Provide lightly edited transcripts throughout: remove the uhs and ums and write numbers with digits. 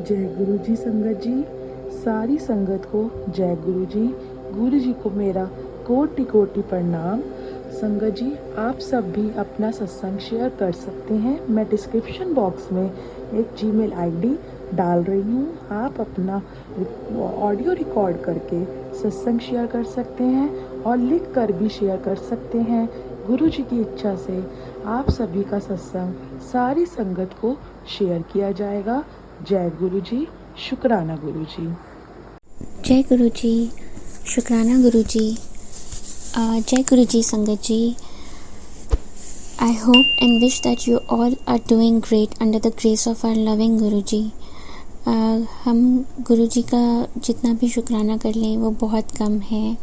जय गुरु जी संगत जी, सारी संगत को जय गुरु जी। गुरु जी को मेरा कोटि कोटि प्रणाम। संगत जी, आप सब भी अपना सत्संग शेयर कर सकते हैं। मैं डिस्क्रिप्शन बॉक्स में एक जीमेल आईडी डाल रही हूँ। आप अपना ऑडियो रिकॉर्ड करके सत्संग शेयर कर सकते हैं और लिख कर भी शेयर कर सकते हैं। गुरु जी की इच्छा से आप सभी का सत्संग सारी संगत को शेयर किया जाएगा। जय गुरु जी, शुक्राना गुरु जी। जय गुरु जी, शुक्राना गुरु जी। जय गुरु जी संगत जी। I hope and wish that you all are doing great under the grace of our loving गुरु जी। हम गुरु जी का जितना भी शुक्राना कर लें वो बहुत कम है।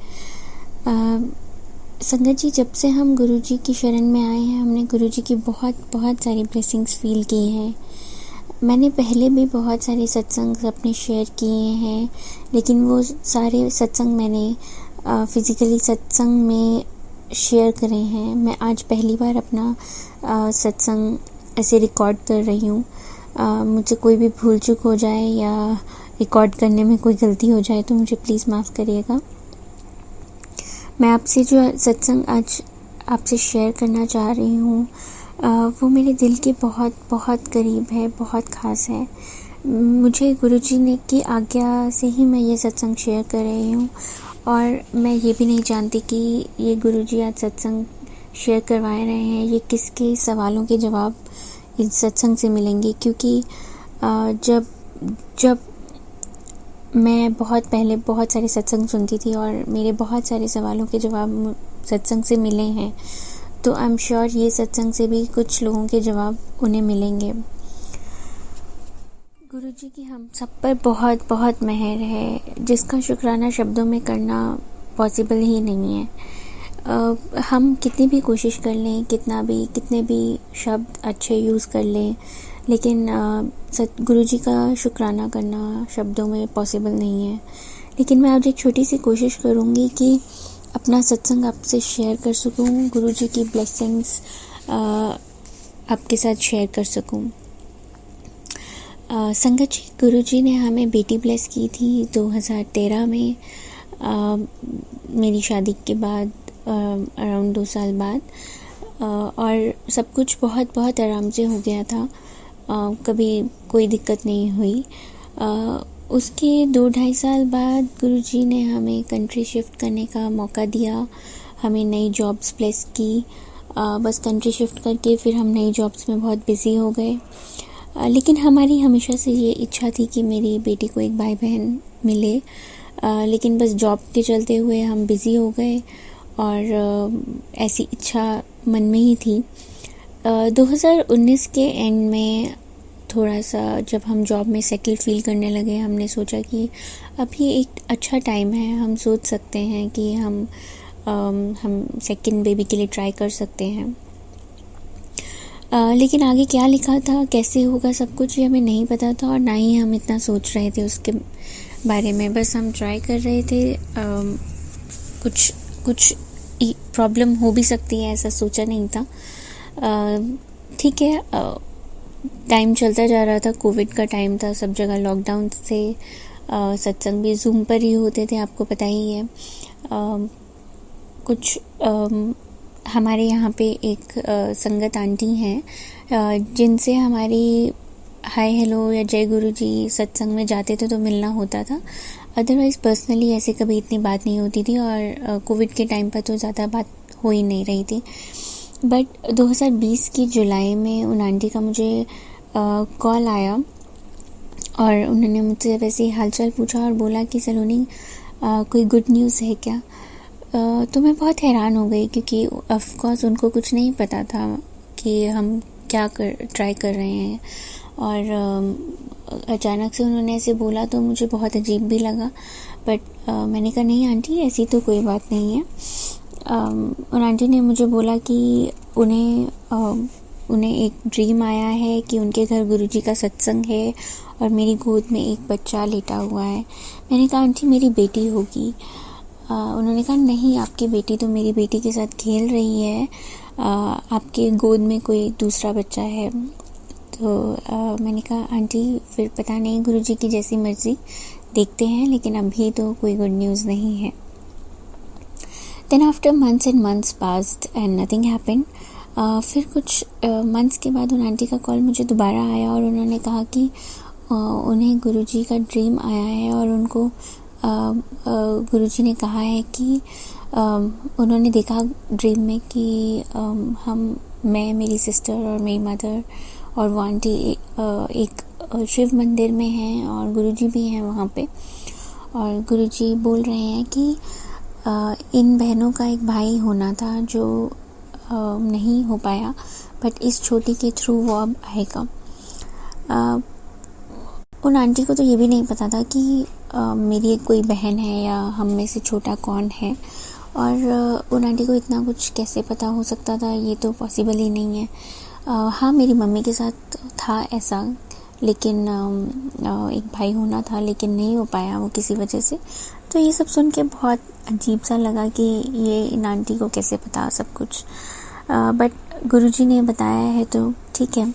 संगत जी, जब से हम गुरु जी की शरण में आए हैं हमने गुरु जी की बहुत बहुत सारी ब्लेसिंग्स फील की हैं। मैंने पहले भी बहुत सारे सत्संग अपने शेयर किए हैं, लेकिन वो सारे सत्संग मैंने फिज़िकली सत्संग में शेयर करे हैं। मैं आज पहली बार अपना सत्संग ऐसे रिकॉर्ड कर रही हूँ। मुझे कोई भी भूल चूक हो जाए या रिकॉर्ड करने में कोई गलती हो जाए तो मुझे प्लीज़ माफ़ करिएगा। मैं आपसे जो सत्संग आज आपसे शेयर करना चाह रही हूँ वो मेरे दिल के बहुत बहुत करीब है, बहुत ख़ास है। मुझे गुरुजी ने की आज्ञा से ही मैं ये सत्संग शेयर कर रही हूँ और मैं ये भी नहीं जानती कि ये गुरुजी आज सत्संग शेयर करवा रहे हैं ये किसके सवालों के जवाब इस सत्संग से मिलेंगे। क्योंकि जब मैं बहुत पहले बहुत सारे सत्संग सुनती थी और मेरे बहुत सारे सवालों के जवाब सत्संग से मिले हैं, तो आई एम श्योर ये सत्संग से भी कुछ लोगों के जवाब उन्हें मिलेंगे। गुरुजी की हम सब पर बहुत बहुत मेहर है, जिसका शुक्राना शब्दों में करना पॉसिबल ही नहीं है। हम कितनी भी कोशिश कर लें, कितने भी शब्द अच्छे यूज़ कर लें, लेकिन गुरुजी का शुक्राना करना शब्दों में पॉसिबल नहीं है। लेकिन मैं आज एक छोटी सी कोशिश करूँगी कि अपना सत्संग आपसे शेयर कर सकूँ, गुरुजी की ब्लेसिंग्स आपके साथ शेयर कर सकूँ। संगत जी, गुरुजी ने हमें बेटी ब्लेस की थी 2013 में, मेरी शादी के बाद अराउंड 2 साल बाद, और सब कुछ बहुत बहुत आराम से हो गया था। कभी कोई दिक्कत नहीं हुई। उसके 2-2.5 साल बाद गुरुजी ने हमें कंट्री शिफ्ट करने का मौका दिया, हमें नई जॉब्स प्लेस की। बस कंट्री शिफ्ट करके फिर हम नई जॉब्स में बहुत बिज़ी हो गए। लेकिन हमारी हमेशा से ये इच्छा थी कि मेरी बेटी को एक भाई बहन मिले, लेकिन बस जॉब के चलते हुए हम बिज़ी हो गए और ऐसी इच्छा मन में ही थी। 2019 के एंड में थोड़ा सा जब हम जॉब में सेटल फील करने लगे, हमने सोचा कि अभी एक अच्छा टाइम है, हम सोच सकते हैं कि हम सेकंड बेबी के लिए ट्राई कर सकते हैं। लेकिन आगे क्या लिखा था, कैसे होगा सब कुछ, ये हमें नहीं पता था और ना ही हम इतना सोच रहे थे उसके बारे में। बस हम ट्राई कर रहे थे। कुछ प्रॉब्लम हो भी सकती है ऐसा सोचा नहीं था। ठीक है, टाइम चलता जा रहा था, कोविड का टाइम था, सब जगह लॉकडाउन से सत्संग भी जूम पर ही होते थे, आपको पता ही है। कुछ हमारे यहाँ पे एक संगत आंटी हैं जिनसे हमारी हाय हेलो या जय गुरु जी सत्संग में जाते थे तो मिलना होता था। अदरवाइज़ पर्सनली ऐसे कभी इतनी बात नहीं होती थी और कोविड के टाइम पर तो ज़्यादा बात हो ही नहीं रही थी। बट 2020 की जुलाई में उन आंटी का मुझे कॉल आया और उन्होंने मुझसे वैसे ही हालचाल पूछा और बोला कि सलोनी कोई गुड न्यूज़ है क्या। तो मैं बहुत हैरान हो गई, क्योंकि ऑफ कोर्स उनको कुछ नहीं पता था कि हम क्या ट्राई कर रहे हैं। और अचानक से उन्होंने ऐसे बोला तो मुझे बहुत अजीब भी लगा। बट मैंने कहा नहीं आंटी, ऐसी तो कोई बात नहीं है। उन आंटी ने मुझे बोला कि उन्हें एक ड्रीम आया है कि उनके घर गुरुजी का सत्संग है और मेरी गोद में एक बच्चा लेटा हुआ है। मैंने कहा आंटी मेरी बेटी होगी। उन्होंने कहा नहीं, आपकी बेटी तो मेरी बेटी के साथ खेल रही है, आपके गोद में कोई दूसरा बच्चा है। तो मैंने कहा आंटी फिर पता नहीं, गुरुजी की जैसी मर्जी, देखते हैं, लेकिन अभी तो कोई गुड न्यूज़ नहीं है। Then after months and months passed and nothing happened. फिर कुछ मंथ्स के बाद उन आंटी का कॉल मुझे दोबारा आया और उन्होंने कहा कि उन्हें गुरुजी का ड्रीम आया है और उनको गुरुजी ने कहा है कि उन्होंने देखा ड्रीम में कि मैं, मेरी सिस्टर और मेरी मदर और वो आंटी एक शिव मंदिर में हैं और गुरुजी भी हैं वहाँ पे। और गुरुजी बोल रहे हैं कि इन बहनों का एक भाई होना था जो नहीं हो पाया, बट इस छोटी के थ्रू वो अब आएगा। उन आंटी को तो ये भी नहीं पता था कि मेरी कोई बहन है या हम में से छोटा कौन है, और उन आंटी को इतना कुछ कैसे पता हो सकता था, ये तो पॉसिबल ही नहीं है। हाँ, मेरी मम्मी के साथ था ऐसा, लेकिन एक भाई होना था लेकिन नहीं हो पाया वो किसी वजह से। तो ये सब सुन के बहुत अजीब सा लगा कि ये इन आंटी को कैसे पता सब कुछ, बट गुरुजी ने बताया है तो ठीक है।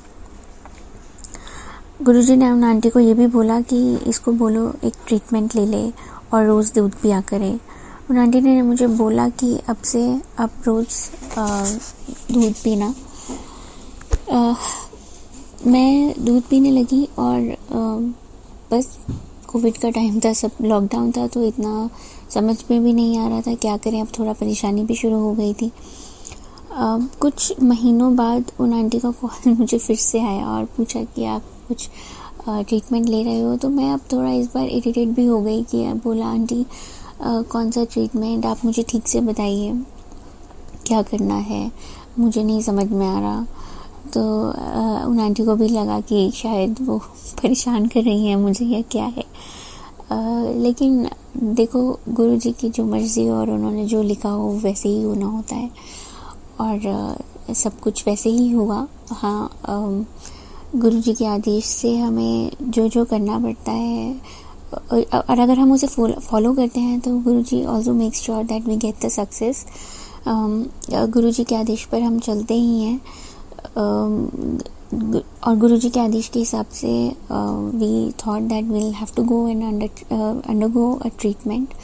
गुरुजी ने उन आंटी को ये भी बोला कि इसको बोलो एक ट्रीटमेंट ले ले और रोज़ दूध पिया करे। उन आंटी ने मुझे बोला कि अब से आप रोज़ दूध पीना। मैं दूध पीने लगी और बस कोविड का टाइम था, सब लॉकडाउन था, तो इतना समझ में भी नहीं आ रहा था क्या करें। अब थोड़ा परेशानी भी शुरू हो गई थी। कुछ महीनों बाद उन आंटी का कॉल मुझे फिर से आया और पूछा कि आप कुछ ट्रीटमेंट ले रहे हो। तो मैं अब थोड़ा इस बार इरिटेट भी हो गई कि बोला आंटी कौन सा ट्रीटमेंट, आप मुझे ठीक से बताइए क्या करना है, मुझे नहीं समझ में आ रहा। तो उन आंटी को भी लगा कि शायद वो परेशान कर रही हैं मुझे या क्या है। लेकिन देखो, गुरुजी की जो मर्ज़ी और उन्होंने जो लिखा हो वैसे ही होना होता है और सब कुछ वैसे ही होगा। हाँ, गुरुजी के आदेश से हमें जो जो करना पड़ता है और अगर हम उसे फॉलो करते हैं तो Guruji also make sure that we get the success. Guruji के आदेश पर हम चलते ही हैं और गुरुजी के आदेश के हिसाब से we thought that we'll have to go and undergo a treatment,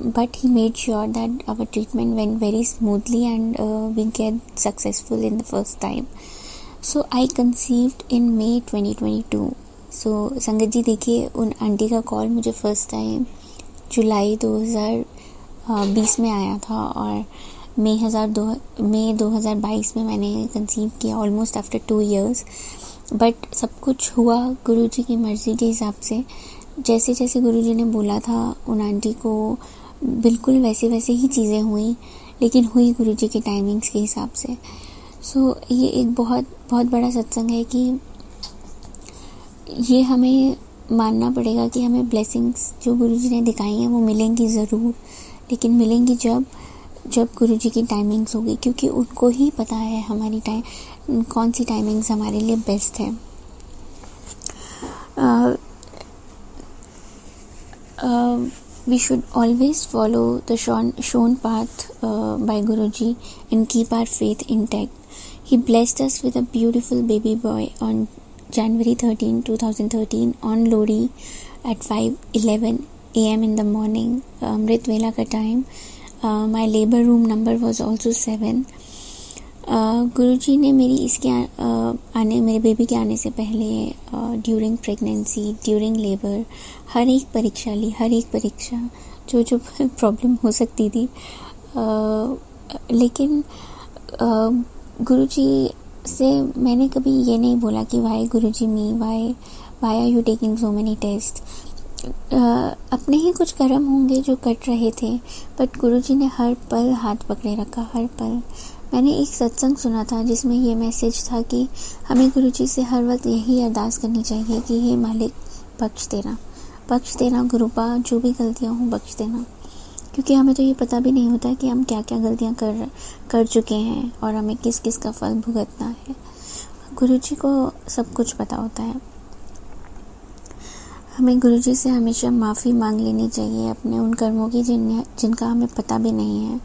but he made sure that our treatment went very smoothly and we get successful in the first time. So I conceived in May 2022. So संगत जी देखिए, उन aunty का call मुझे first time जुलाई 2020 में आया था और मई 2022 में मैंने कंसीव किया, ऑलमोस्ट आफ्टर 2 years। बट सब कुछ हुआ गुरुजी की मर्ज़ी के हिसाब से। जैसे जैसे गुरुजी ने बोला था उन आंटी को बिल्कुल वैसे वैसे ही चीज़ें हुई, लेकिन हुई गुरुजी के टाइमिंग्स के हिसाब से। सो ये एक बहुत बहुत बड़ा सत्संग है कि ये हमें मानना पड़ेगा कि हमें ब्लेसिंग्स जो गुरुजी ने दिखाई हैं वो मिलेंगी ज़रूर, लेकिन मिलेंगी जब गुरुजी की टाइमिंग्स होगी, क्योंकि उनको ही पता है हमारी कौन सी टाइमिंग्स हमारे लिए बेस्ट है। We should always follow the shown path by Guruji and keep our faith intact. He blessed us with a beautiful baby boy on January 13, 2013 on Lodi at 5:11 a.m. in the morning, Amrit Vela ka time. My labor room number was also 7. गुरुजी ने मेरे baby के आने से पहले during pregnancy, during labour हर एक परीक्षा जो problem हो सकती थी, लेकिन गुरुजी से मैंने कभी ये नहीं बोला कि why guruji me, why are you taking so many test. अपने ही कुछ कर्म होंगे जो कट रहे थे, बट गुरुजी ने हर पल हाथ पकड़े रखा, हर पल। मैंने एक सत्संग सुना था जिसमें ये मैसेज था कि हमें गुरुजी से हर वक्त यही अरदास करनी चाहिए कि हे मालिक बख्श देना गुरुपा, जो भी गलतियां हों बख्श देना, क्योंकि हमें तो ये पता भी नहीं होता कि हम क्या क्या गलतियां कर चुके हैं और हमें किस किस का फल भुगतना है। गुरुजी को सब कुछ पता होता है। हमें गुरुजी से हमेशा माफ़ी मांग लेनी चाहिए अपने उन कर्मों की जिनका हमें पता भी नहीं है।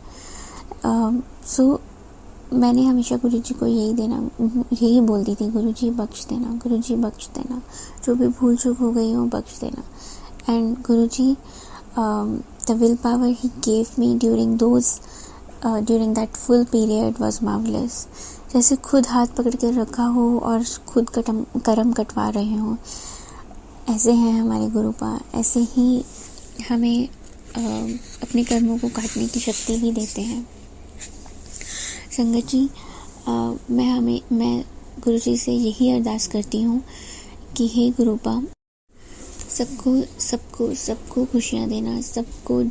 सो मैंने हमेशा गुरुजी को यही बोलती थी, गुरुजी बख्श देना, गुरुजी बख्श देना, जो भी भूल चूक हो गई हो बख्श देना। And Guruji, the willpower he gave me during that full period was marvelous। जैसे खुद हाथ पकड़ कर रखा हो और खुद करम कटवा रहे हो, ऐसे हैं हमारे गुरुपा। ऐसे ही हमें अपने कर्मों को काटने की शक्ति भी देते हैं। संगत जी, मैं गुरुजी से यही अरदास करती हूँ कि हे गुरुपा, सबको खुशियाँ देना, सबको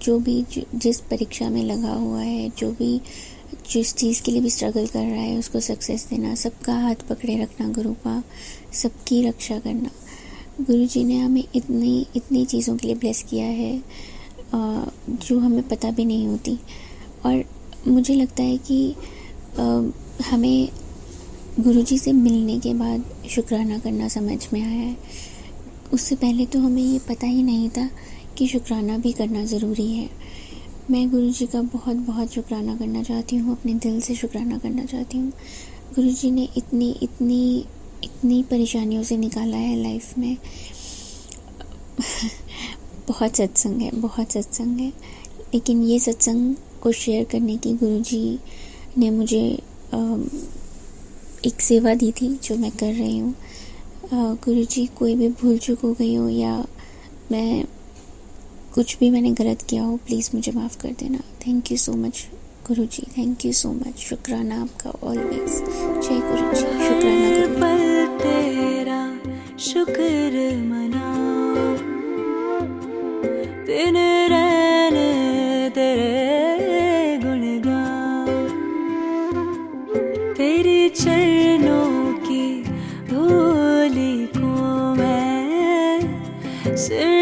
जिस परीक्षा में लगा हुआ है, जिस चीज़ के लिए भी स्ट्रगल कर रहा है, उसको सक्सेस देना, सबका हाथ पकड़े रखना गुरुपा, सबकी रक्षा करना। गुरुजी ने हमें इतनी चीज़ों के लिए ब्लेस किया है जो हमें पता भी नहीं होती। और मुझे लगता है कि हमें गुरुजी से मिलने के बाद शुक्राना करना समझ में आया है। उससे पहले तो हमें ये पता ही नहीं था कि शुक्राना भी करना ज़रूरी है। मैं गुरुजी का बहुत बहुत शुक्राना करना चाहती हूँ, अपने दिल से शुक्राना करना चाहती हूँ। गुरुजी ने इतनी परेशानियों से निकाला है लाइफ में। बहुत सत्संग है, लेकिन ये सत्संग को शेयर करने की गुरुजी ने मुझे एक सेवा दी थी जो मैं कर रही हूँ। गुरुजी, कोई भी भूल चूक हो गई हो या मैं कुछ भी मैंने गलत किया हो, प्लीज़ मुझे माफ़ कर देना। Thank you so much Guruji, thank you so much. शुक्राना आपका ऑलवेज। जय गुरुजी। शुक्राना गुरुजी। पल तेरा शुक्र मना, दिन रहने तेरे गुणगान, तेरी चरणों की धूली को मैं सिर